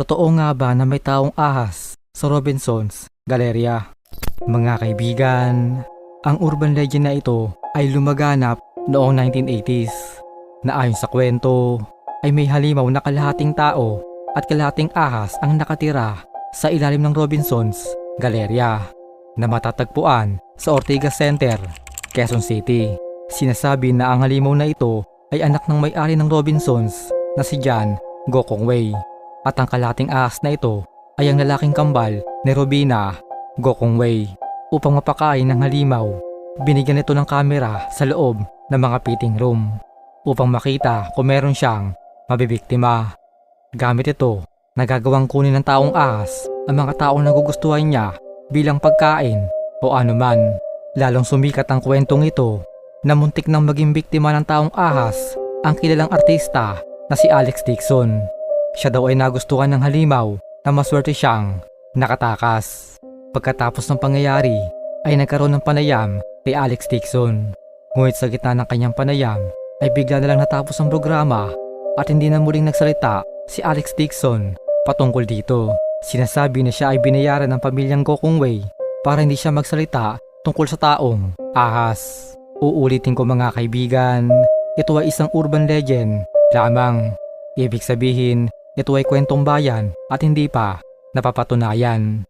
Totoo nga ba na may taong ahas sa Robinsons Galleria? Mga kaibigan, ang urban legend na ito ay lumaganap noong 1980s na ayon sa kwento ay may halimaw na kalahating tao at kalahating ahas ang nakatira sa ilalim ng Robinsons Galleria na matatagpuan sa Ortigas Center, Quezon City. Sinasabi na ang halimaw na ito ay anak ng may-ari ng Robinsons na si John Gokongwei at ang kalahating ahas na ito ay ang lalaking kambal ni Robina Gokongwei. Upang mapakain ng halimaw, binigyan ito ng kamera sa loob ng mga fitting room upang makita kung meron siyang mabibiktima. Gamit ito, nagagawang kunin ng taong ahas ang mga taong nagugustuhan niya bilang pagkain o anuman. Lalong sumikat ang kwentong ito na muntik nang maging biktima ng taong ahas ang kilalang artista na si Alex Dixon. Siya daw ay nagustuhan ng halimaw na maswerte siyang nakatakas. Pagkatapos ng pangyayari ay nagkaroon ng panayam kay Alex Dixon. Ngunit sa gitna ng kanyang panayam ay bigla na lang natapos ang programa at hindi na muling nagsalita si Alex Dixon patungkol dito. Sinasabi na siya ay binayaran ng pamilyang Gokongwei para hindi siya magsalita tungkol sa taong ahas. Uulitin ko mga kaibigan, ito ay isang urban legend lamang. Ibig sabihin, ito ay kwentong bayan at hindi pa napapatunayan.